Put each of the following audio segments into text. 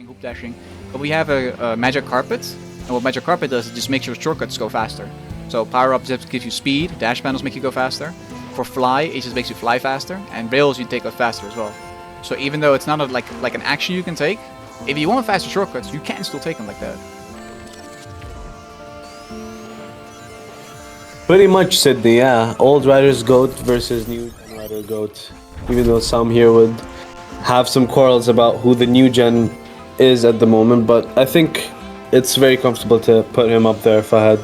hoop dashing. But we have a magic carpet, and what magic carpet does is just makes your shortcuts go faster. So power ups just gives you speed, dash panels make you go faster. For fly, it just makes you fly faster, and rails you take off faster as well. So even though it's not like an action you can take, if you want faster shortcuts, you can still take them like that. Pretty much, Sydney, yeah. Old Rider's GOAT versus new Rider GOAT. Even though some here would have some quarrels about who the new gen is at the moment, but I think it's very comfortable to put him up there, Fahad.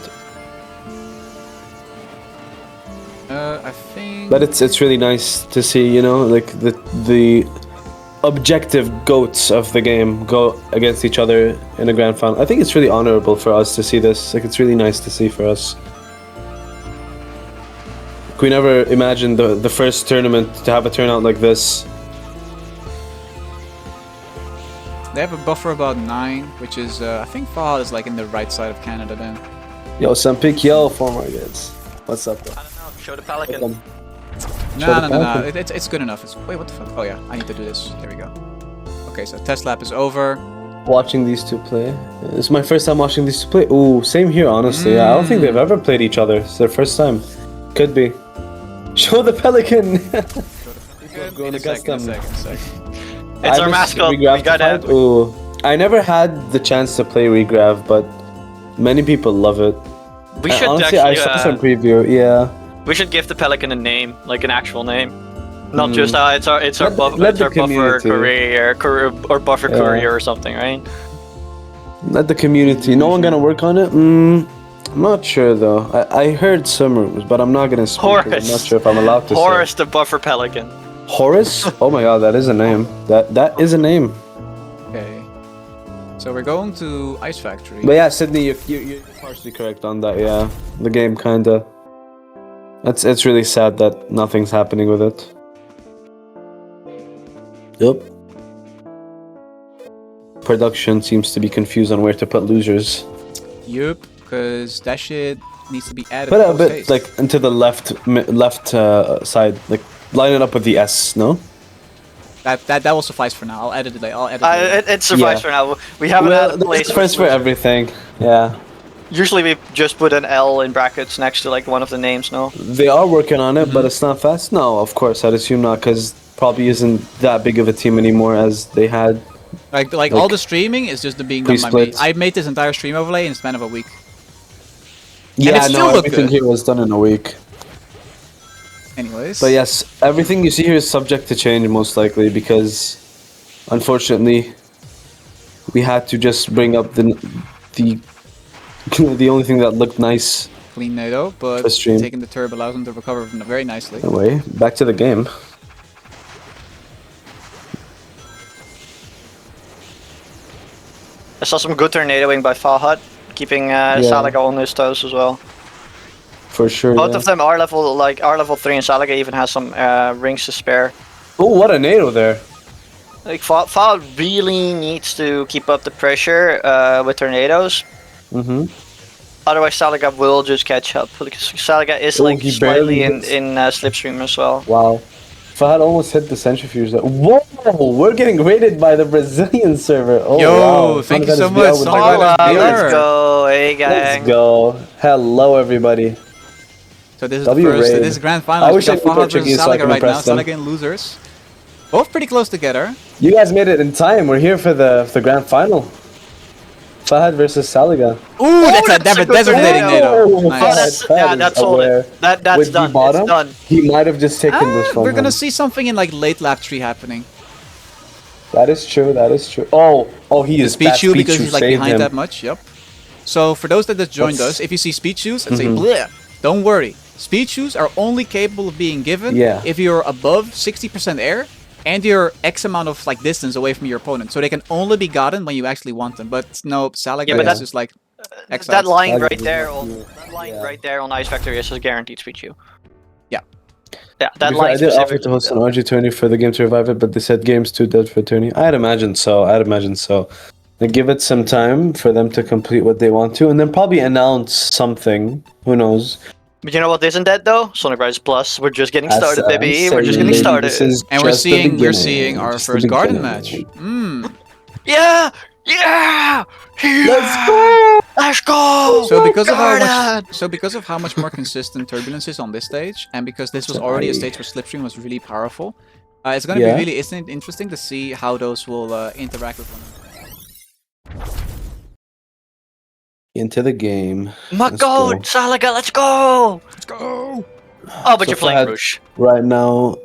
I think... But it's really nice to see, you know, like the objective GOATs of the game go against each other in a grand final. I think it's really honorable for us to see this. Like, it's really nice to see for us. We never imagined the first tournament to have a turnout like this. They have a buffer about 9, which is, I think Fahad is like in the right side of Canada then. Yo, some pick yo, former kids. What's up, bro? I don't know. Show the Pelican. No. It's good enough. Wait, what the fuck? Oh yeah, I need to do this. There we go. Okay, so test lap is over. Watching these two play. It's my first time watching these two play. Ooh, same here, honestly. Yeah, I don't think they've ever played each other. It's their first time. Could be. Show the Pelican! In a second. It's our mascot. We got it. Ooh, I never had the chance to play Regrav, but many people love it. We should honestly, actually. I saw some preview. Yeah. We should give the Pelican a name, like an actual name, not just it's our buffer courier or buffer courier or something, right? Let the community. No one gonna work on it. I'm not sure though. I heard some rumors, but I'm not gonna speak. I'm not sure if I'm allowed to Horace say. the buffer pelican. Horace? Oh my god, that is a name. That is a name. Okay. So we're going to Ice Factory. But yeah, Sydney, you're partially correct on that. Yeah, the game kinda. It's really sad that nothing's happening with it. Yep. Production seems to be confused on where to put losers. Yup, because that shit needs to be added. Put it a bit like into the left side, like line it up with the S. No. That will suffice for now. I'll edit it later. I'll edit it. It suffices for now. We haven't had a place for everything. Yeah. Usually we just put an L in brackets next to like one of the names. No. They are working on it, but it's not fast. No, of course I'd assume not, because probably isn't that big of a team anymore as they had. Like all the streaming is just being done by me. I made this entire stream overlay in the span of a week. Yeah, no, everything here was done in a week. Anyways. But yes, everything you see here is subject to change most likely, because unfortunately we had to just bring up the the only thing that looked nice. Clean NATO, but taking the turb allows them to recover very nicely. Anyway, back to the game. I saw some good tornadoing by Fahad, keeping Salága on his toes as well. For sure. Both of them are level 3, and Salága even has some rings to spare. Oh, what a NATO there! Like Fahad really needs to keep up the pressure with tornadoes. Otherwise, Salága will just catch up. Because Salága is like slightly in slipstream as well. Wow. Fahad almost hit the centrifuge. Whoa! We're getting raided by the Brazilian server. Oh, yo, wow. Thank you so much. Let's go, hey gang. Let's go. Hello, everybody. So this is this is grand final. I wish I Fahad could versus Salága right now. Salága and losers. Both pretty close together. You guys made it in time. We're here for the grand final. Fahad versus Salága. Ooh, that's a desertating NATO. Nice. That's solid. That's done. It's done. He might have just taken this from We're gonna see something in like late lap 3 happening. That is true. That is true. Oh, he is speed shoe because he's like behind that much. Yep. So for those that just joined us, if you see speed shoes and say bleh, don't worry. Speed shoes are only capable of being given if you're above 60% air and you're X amount of like distance away from your opponent. So they can only be gotten when you actually want them. But no, Salága is just like X that line right there on Ice Factory is a guaranteed speed shoe. Yeah. Yeah, that line. I did offer to host an RG tourney for the game to revive it, but they said game's too dead for a tourney. I'd imagine so. Then give it some time for them to complete what they want to, and then probably announce something. Who knows? But you know what isn't dead though? Sonic Rise Plus. We're just getting started, baby. We're just getting started. And we're seeing our first garden match. Yeah! Yeah! Let's go! Let's go! So because of how much more consistent Turbulence is on this stage, and because this was already a stage where Slipstream was really powerful, it's gonna be really interesting to see how those will interact with one another. Into the game. My god, Salága, let's go! Let's go! Oh, but you're playing Rouge. Right now.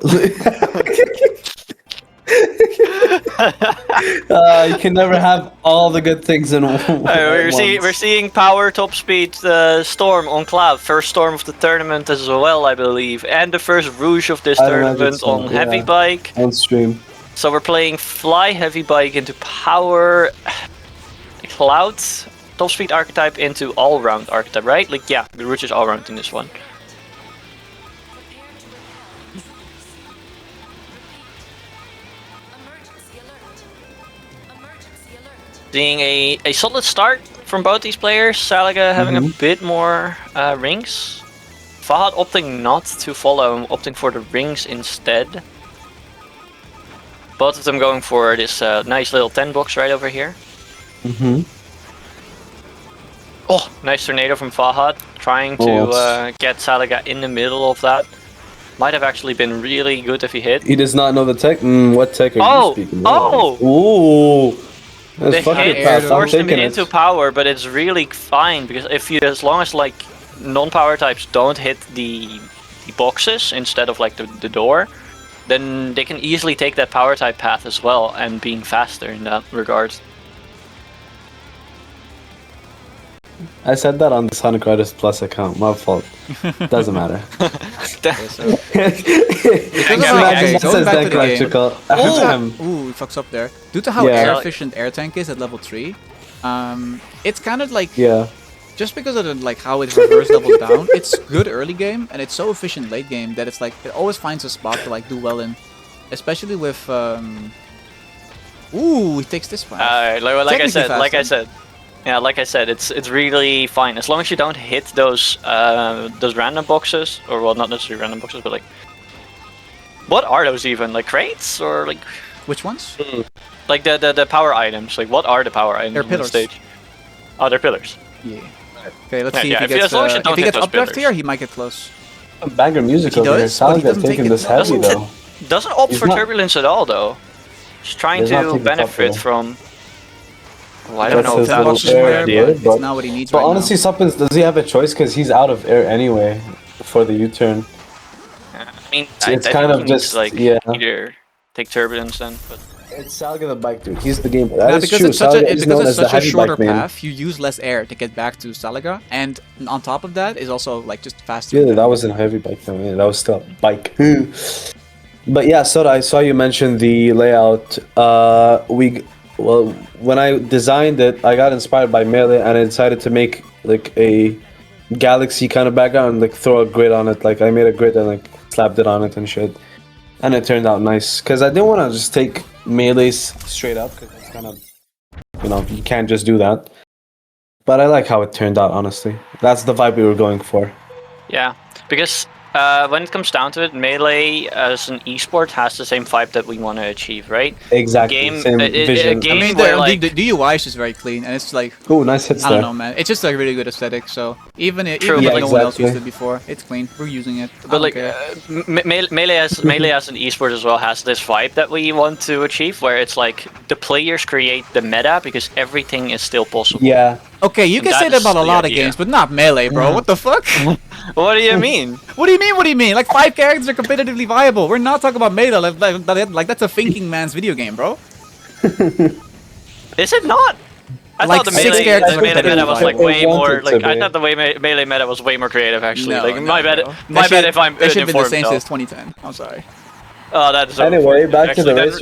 You can never have all the good things in one. We're seeing power, top speed, Storm on Clav. First Storm of the tournament as well, I believe. And the first Rouge of this tournament on Heavy Bike. On stream. So we're playing Fly Heavy Bike into Power, Cloud, top speed archetype into all-round archetype, right? Like, yeah, the Rouge is all-round in this one. Seeing a solid start from both these players. Salága having a bit more rings. Fahad opting not to follow, opting for the rings instead. Both of them going for this nice little 10 box right over here. Oh, nice tornado from Fahad, trying to get Salága in the middle of that. Might have actually been really good if he hit. He does not know the tech. What tech are you speaking about? Ooh! The hit forced him into power, but it's really fine because as long as like non-power types don't hit the boxes instead of like the door, then they can easily take that power type path as well and being faster in that regard. I said that on the Sonic Artist Plus account. My fault. Doesn't matter. Ooh, he fucks up there. Due to how air efficient Air Tank is at level 3, it's kind of like just because of how it reverse levels down. It's good early game and it's so efficient late game that it's like it always finds a spot to like do well in, especially with. Ooh, he takes this one. Like I said, it's really fine as long as you don't hit those random boxes, or well, not necessarily random boxes, but like, what are those even? Like crates or like? Which ones? Like the power items. Like what are the power items on the stage? Oh, they're pillars. Yeah. Okay, let's see if he gets. If he gets uplift here, he might get close. Banger music over here. Salága's taking this heavy though. Doesn't opt for turbulence at all though. Just trying to benefit from. Well, I don't know if that was there, but it's not what he needs right now. But honestly, Suppins, does he have a choice? Because he's out of air anyway for the U-turn. I mean, it's kind of just like either take turbulence then. But it's Salága the bike dude. He's the game. Because it's such a shorter path, you use less air to get back to Salága, and on top of that is also like just faster. Yeah, that wasn't a heavy bike though. Yeah, that was still a bike. But yeah, Soda, I saw you mention the layout. Well, when I designed it, I got inspired by Melee, and I decided to make like a galaxy kind of background, like throw a grid on it. Like I made a grid and like slapped it on it and shit, and it turned out nice. Cause I didn't want to just take Melees straight up, cause it's kind of, you can't just do that. But I like how it turned out, honestly. That's the vibe we were going for. Yeah, because when it comes down to it, Melee as an esport has the same vibe that we want to achieve, right? Exactly. Same vision. The UI is just very clean, and it's like. Oh, nice hits I don't know, man. It's just like really good aesthetic. So even if no one else used it before, it's clean. We're using it. But like Melee as an esport as well has this vibe that we want to achieve, where it's like the players create the meta because everything is still possible. Yeah. Okay, you can say that about a lot of games, but not Melee, bro. What the fuck? What do you mean? What do you mean? What do you mean? Like 5 characters are competitively viable. We're not talking about Melee. Like that's a thinking man's video game, bro. Is it not? I thought the Melee meta was like way more. Like I thought the Melee meta was way more creative. Actually, my bad if I'm informed. It should be the same since 2010. I'm sorry. Oh, that's anyway. Back to the race.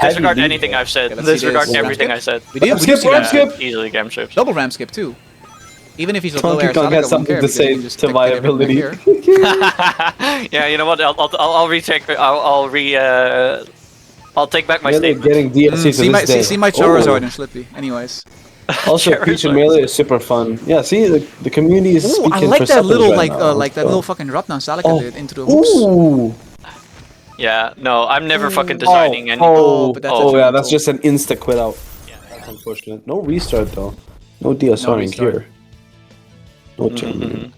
Disregard anything I've said. Disregard everything I said. We do skip. Easily Gamecube. Double ram skip too. Even if he's a low air, got something to say to viability. Yeah, you know what? I'll take back my statement. Getting DLC see my Charizard and Slippy. Anyways. Also, Peach and Melee is super fun. Yeah, see the community is speaking I like for that little right now, that little fucking drop down Salága did into the hoops. Ooh. Yeah, no, I'm never fucking designing any. But that's yeah, that's just an insta quit out. That's unfortunate. No restart though. No DSRing here. No genuine.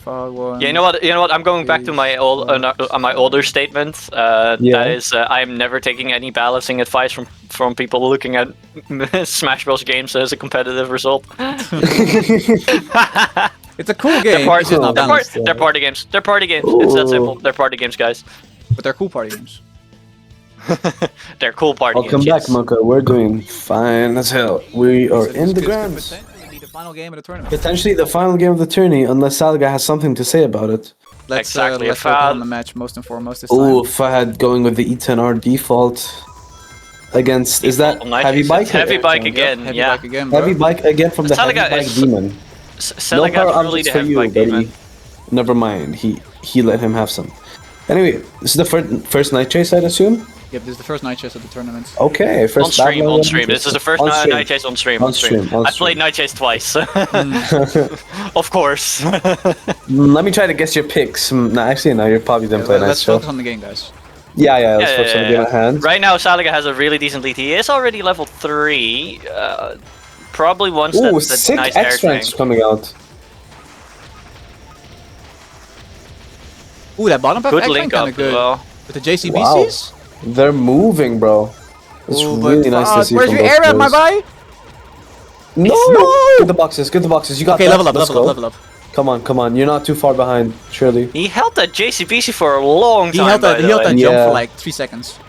One. Yeah, you know what? I'm going back to my older statement. That is, I'm never taking any balancing advice from people looking at Smash Bros. Games as a competitive result. It's a cool game. They're party games. They're party games. It's that simple. They're party games, guys. But they're cool party games. They're cool party games. Welcome back, Monka. We're doing fine as hell. We are in the grands. Potentially the final game of the tournament. Potentially the final game of the tourney, unless Salága has something to say about it. Let's focus on the match most and foremost this time. Ooh, Fahad going with the E10R default against. Is that heavy bike? Heavy bike again. Heavy Yeah. bike again. Bro. Heavy bike again from the Salága heavy bike is- demon. Salága power is really objects the for heavy you, bike buddy. demon. Never mind. He let him have some. Anyway, this is the first night chase, I'd assume. Yep, this is the first night chase of the tournament. Okay, first On stream. This is the first night chase on stream. On stream. I played night chase twice. Of course. Let me try to guess your picks. No, actually, no, you probably didn't play night Let's chase. focus on the game, guys. Yeah, let's focus on the game at hand. Right now, Salága has a really decent lead. He is already level 3. Probably once Ooh, that sick nice air X ranks tank. coming out. Ooh, that bottom path Good X link kind up of good. as well. With the JCBCs? They're moving, bro. It's Ooh, really nice to see. Where's from your both air at, my players. guy? No! Get the boxes, get the boxes. You got Okay, that. level up, Let's level go. up. Come on. You're not too far behind, surely. He held that JCBC for a long time. He held that jump Yeah. for like 3 seconds.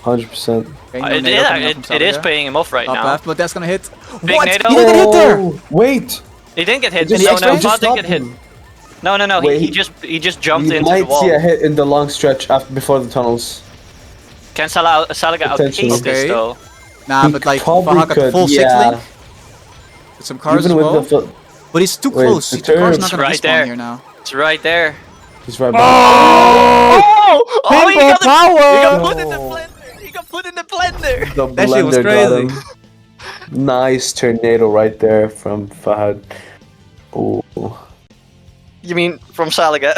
100%. Okay, no nade coming up from It is Salága. paying him off right Up now. left, but that's gonna hit. Big What? NATO. He didn't get hit there! Wait! He didn't get hit. Just- No, just Fahad didn't get hit. him. No. Wait, He just jumped You into the might wall. see a hit in the long stretch before the tunnels. Can Salága Potentially. outpace this Okay. though? Nah, He but like probably Fahad got the could, full 6 yeah. link. With some cars Even as with well. the foot. But he's too Wait, close. the The car's turret's not gonna right respawn there. here now. It's right there. He's right back. Oh, he got power! He got put in the blender. He got put in the blender. The That shit was blender got crazy. him. Nice tornado right there from Fahad. Ooh. You mean from Salága?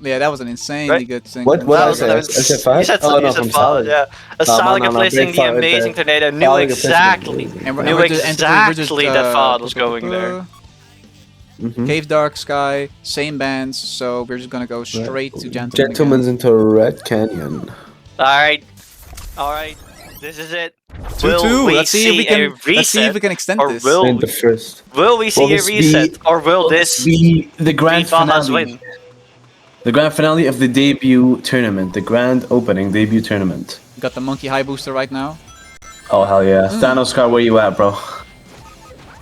Yeah, that was an insanely Right? good thing. What from did I Salága. say? I said Fahad? You said, Oh, no, you said from Fahad, Salága. yeah. Salága placing the amazing tornado knew Salága placing exactly, amazing. And knew we're just- and we're just, exactly that Fahad was going there. Cave Dark Sky, same bands, so we're just gonna go straight to Gentleman. Gentleman's into Red Canyon. Alright. This is it. Will 2-2. we Let's see if we a can. Let's see if we reset? can extend Or this. In the first. Will we see Will a this reset? be- Or will this be the grand be Fahad's finale? win? The grand finale of the debut tournament. The grand opening debut tournament. We got the monkey high booster right now. Oh, hell yeah. Thanos Car, where you at, bro?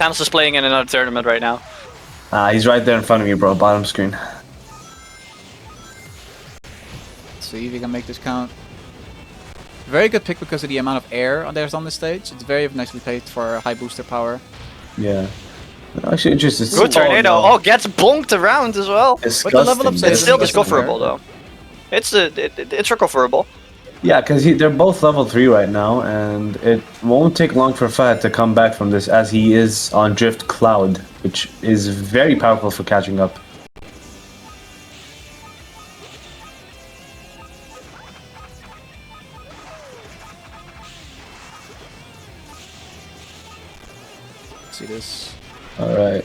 Thanos is playing in another tournament right now. He's right there in front of me, bro. Bottom screen. Let's see if we can make this count. Very good pick because of the amount of air there's on the stage. It's very nicely played for high booster power. Yeah. Actually, interested. Good tornado. Oh, gets bonked around as well. But the level up Disgusting. says It's still doesn't discoverable though. It's recoverable. Yeah, because they're both level 3 right now, and it won't take long for Fahad to come back from this, as he is on Drift Cloud, which is very powerful for catching up. Let's see this. Alright.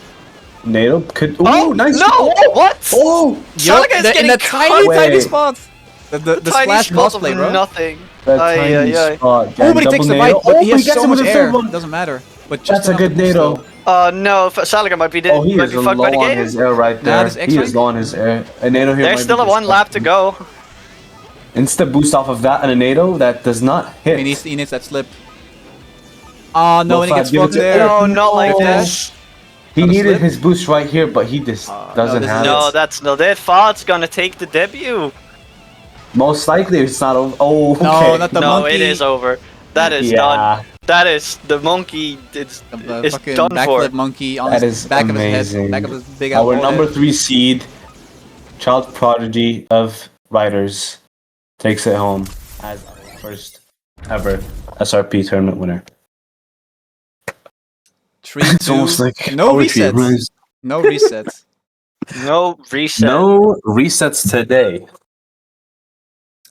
NATO could. Ooh, Oh, nice! no! Oh! What? Oh! Salága is in getting that tiny, cut. tiny Wait. spot. The Tiny splash spot cosplay, of bro. nothing. That Ay, tiny ay, ay. spot. Oh, but he takes the bite. Oh, But he has gets so him with much the air. third one. Doesn't matter. But just That's a enough good to boost, NATO. though. No, Salága might be Oh, he might is be low fucked by the on game. his air right Nah, there. this He is X-rank? low on his air. A NATO here There's might still be a one lap to disgusting. go. Insta boost off of that and a NATO that does not hit. He needs that slip. Oh, no, Well, and he Fahad, gets give it fucked to- there. No, not like No. this. He Got a needed slip? his boost right here, but he just doesn't this have is- it. No, that's not it. Fahad's gonna take the debut. Most likely it's not over. Oh, okay. No, not the No, monkey. it is over. That is Yeah. done. That is the monkey. It's The fucking done for. backflip monkey on That his is back of his amazing. head, back of his big Our old number head. 3 seed, child prodigy of riders, takes it home as our first ever SRP tournament winner. 3-2. It's almost like no poetry, resets. right? No resets. No reset. No resets today.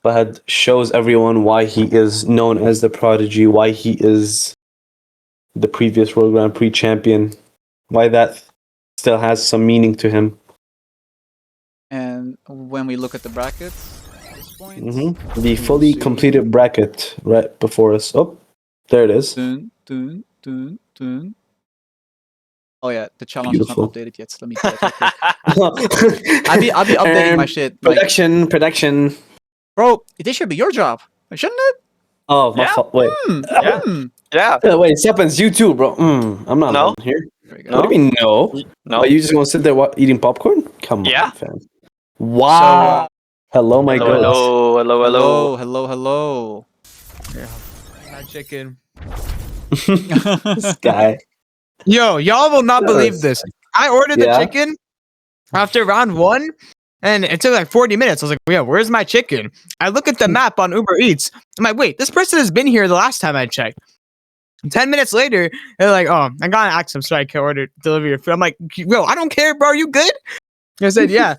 Fahad shows everyone why he is known as the prodigy, why he is the previous World Grand Prix champion, why that still has some meaning to him. And when we look at the brackets at this point, the fully completed bracket right before us. Oh, there it is. Dun, dun, dun, dun. Oh yeah, the challenge Beautiful. is not updated yet. So let me do that real quick. I'll be updating my shit. Production. Bro, this should be your job, shouldn't it? Oh, my fault. Wait. Yeah. Wait, it happens you too, bro. I'm not alone here. No. What do you mean no? No. Are you just gonna sit there eating popcorn? Come on, fam. Wow. Hello, my god. Hello. Yeah. My chicken. This guy. Yo, y'all will not believe this. I ordered the chicken after round 1, and it took like 40 minutes. I was like, yeah, where's my chicken? I look at the map on Uber Eats. I'm like, wait, this person has been here the last time I checked. 10 minutes later, they're like, oh, I gotta ask them so I can deliver your food. I'm like, yo, I don't care, bro. You good? I said, yeah.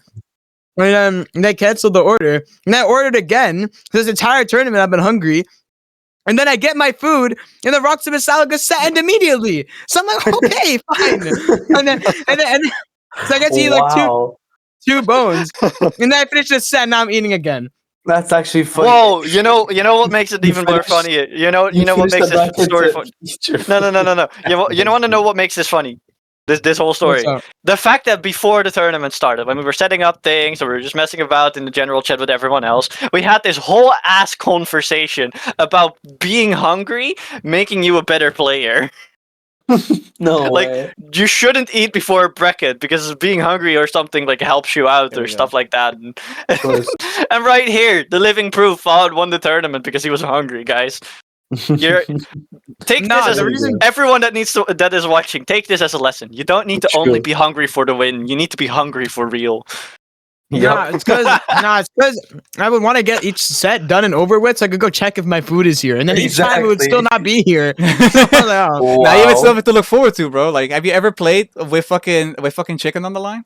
And they canceled the order. And I ordered again. This entire tournament, I've been hungry. And then I get my food, and the rocks of Salága set immediately. So I'm like, okay, fine. and then so I get to eat like two bones. And then I finish the set, and now I'm eating again. That's actually funny. Whoa, you know what makes it even more funny? You know what makes this story funny? No. You want to know what makes this funny? This whole story. The fact that before the tournament started, when we were setting up things, or we were just messing about in the general chat with everyone else, we had this whole ass conversation about being hungry making you a better player. No like way. You shouldn't eat before a bracket because being hungry or something like helps you out or stuff like that. And right here, the living proof, Fahad won the tournament because he was hungry, guys. Take this as a reason. Everyone that is watching, take this as a lesson. You don't need to only be hungry for the win. You need to be hungry for real. Yeah, it's because I would want to get each set done and over with, so I could go check if my food is here, and then each time it would still not be here. Now you would still have to look forward to, bro. Like, have you ever played with fucking chicken on the line?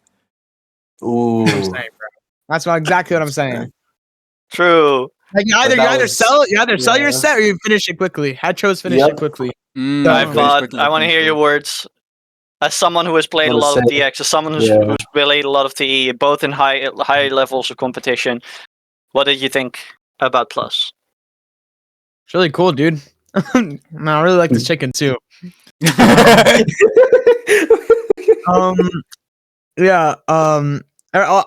Ooh, that's exactly what I'm saying. True. Like you either sell your set or you finish it quickly. I chose finish it quickly. I want to hear your words. As someone who has played a lot of DX, as someone who's played a lot of TE, both in high levels of competition, what did you think about Plus? It's really cool, dude. I really like this chicken too.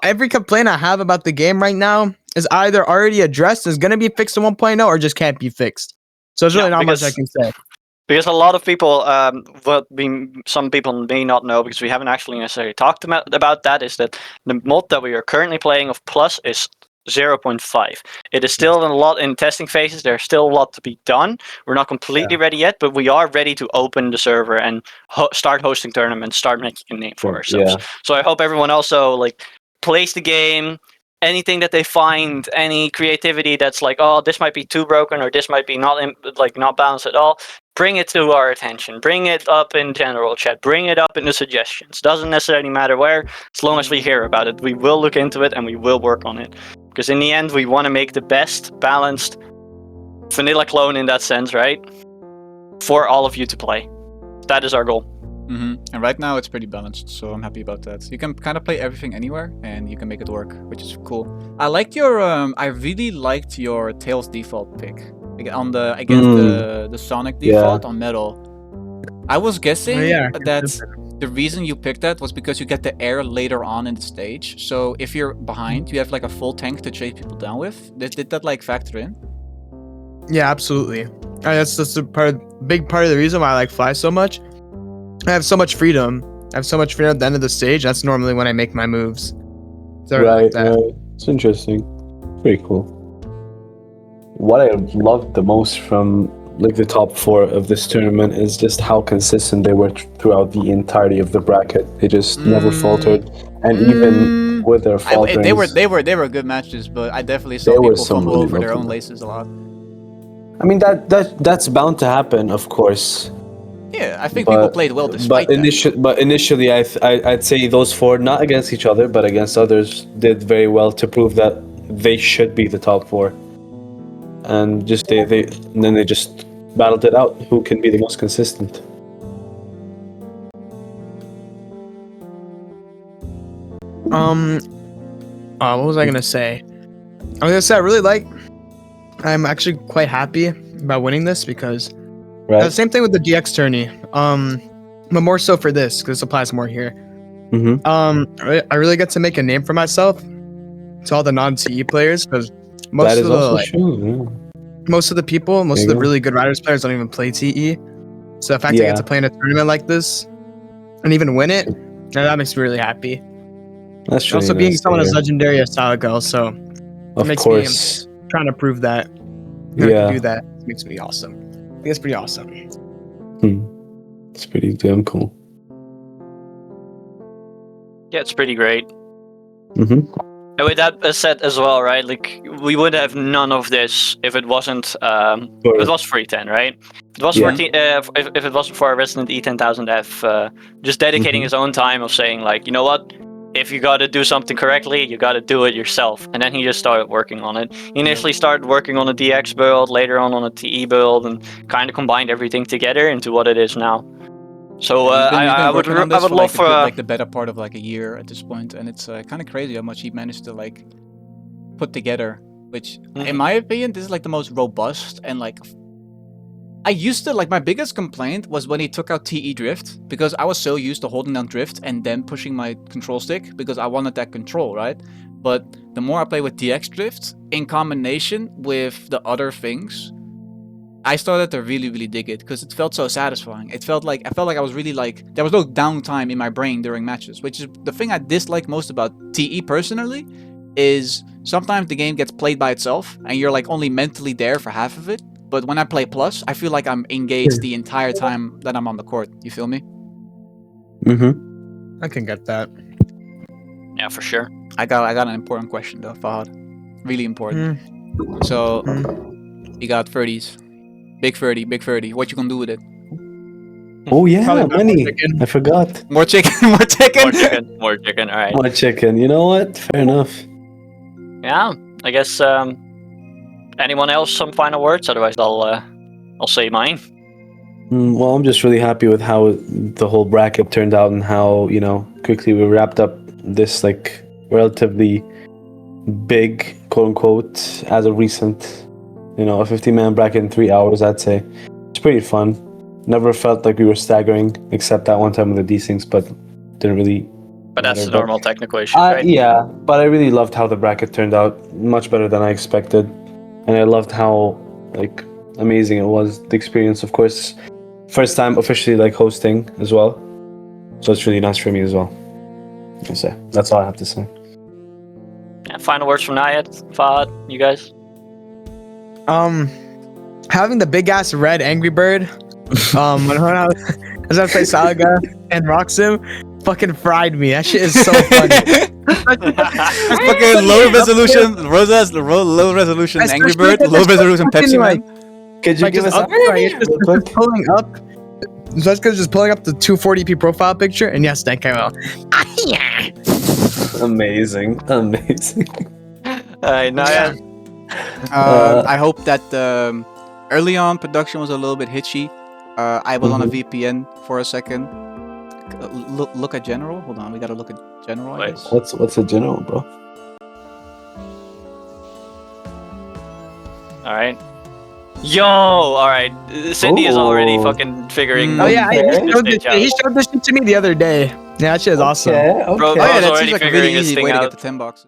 Every complaint I have about the game right now is either already addressed, is going to be fixed to 1.0, or just can't be fixed. So there's really not much I can say. Because a lot of people, some people may not know, because we haven't actually necessarily talked about that, is that the mod that we are currently playing of Plus is 0.5. It is still a lot in testing phases. There's still a lot to be done. We're not completely ready yet, but we are ready to open the server and start hosting tournaments, start making a name for ourselves. Yeah. So I hope everyone also plays the game. Anything that they find, any creativity that's like, oh, this might be too broken, or this might be not balanced at all, bring it to our attention. Bring it up in general chat. Bring it up in the suggestions. Doesn't necessarily matter where, as long as we hear about it. We will look into it and we will work on it. Because in the end, we want to make the best balanced vanilla clone in that sense, right? For all of you to play. That is our goal. And right now it's pretty balanced, so I'm happy about that. You can kind of play everything anywhere, and you can make it work, which is cool. I liked your, I really liked your Tails default pick on against the Sonic default on Metal. I was guessing that the reason you picked that was because you get the air later on in the stage. So if you're behind, you have a full tank to chase people down with. Did that factor in? Yeah, absolutely. That's a big part of the reason why I like Fly so much. I have so much freedom. At the end of the stage. That's normally when I make my moves. So right. It's interesting. Very cool. What I loved the most from the top 4 of this tournament is just how consistent they were throughout the entirety of the bracket. They just never faltered, and even with their falterings, they were good matches. But I definitely saw people fumble over their own laces a lot. I mean that's bound to happen, of course. Yeah, I think people played well despite that. But initially, I'd say those 4, not against each other, but against others, did very well to prove that they should be the top 4. and just and then they just battled it out. Who can be the most consistent? What was I gonna say? I was gonna say I'm actually quite happy about winning this because the same thing with the DX tourney. But more so for this because this applies more here. I really get to make a name for myself to all the non-TE players because most of the people, most of the really good Riders players don't even play TE. So the fact I get to play in a tournament like this and even win it, that makes me really happy. That's true. Also, being someone as legendary as Salága, so it makes me trying to prove that. Do that makes me awesome. I think it's pretty awesome. It's pretty damn cool. Yeah, it's pretty great. And with that said as well, right? Like we would have none of this if it wasn't if it was for E10, right? If it was for if it wasn't for our resident E10,000F just dedicating his own time of saying like, you know what? If you got to do something correctly, you got to do it yourself. And then he just started working on it. He initially started working on a DX build, later on a TE build, and kind of combined everything together into what it is now. So I would love for like the better part of like a year at this point, and it's kind of crazy how much he managed to like put together. Which, in my opinion, this is like the most robust and like. I used to like my biggest complaint was when he took out TE drift because I was so used to holding down drift and then pushing my control stick because I wanted that control, right? But the more I play with DX drift in combination with the other things, I started to really dig it because it felt so satisfying. I felt like I was really like there was no downtime in my brain during matches, which is the thing I dislike most about TE personally. Is sometimes the game gets played by itself and you're like only mentally there for half of it. But when I play Plus, I feel like I'm engaged the entire time that I'm on the court. You feel me? I can get that. Yeah, for sure. I got an important question though, Fahad. Really important. So, you got 30s. Big 30. What you gonna do with it? Oh yeah, money. I forgot. More chicken. More chicken. All right. More chicken. You know what? Fair enough. Yeah, I guess. Anyone else some final words? Otherwise, I'll say mine. Well, I'm just really happy with how the whole bracket turned out and how quickly we wrapped up this like relatively big quote unquote as a recent a 50-man bracket in 3 hours. I'd say it's pretty fun. Never felt like we were staggering except that one time with the desyncs, but didn't really. But that's the normal technical issue, right? Yeah, but I really loved how the bracket turned out. Much better than I expected. And I loved how like amazing it was. The experience, of course, first time officially like hosting as well. So it's really nice for me as well. That's all I have to say. Yeah, final words from Nayat, Fahad, you guys. Having the big ass red Angry Bird, when I was at play Salága and Roxim, fucking fried me. That shit is so funny. Fucking low resolution, low resolution Angry Bird, low resolution Pepsi Man. Could you give us pulling up? Zvezka's just pulling up the 240p profile picture, and yes, that came out. Amazing. I hope that early on production was a little bit hitchy. I was on a VPN for a second. Look at general. Hold on, we gotta look at general. I guess. What's a general, bro? All right. Yo, all right. Cindy is already fucking figuring. Oh yeah, he showed this shit to me the other day. Yeah, that shit is awesome. Okay. Bro, that was seems already like a figuring really this easy thing way to out. get the 10 boxes.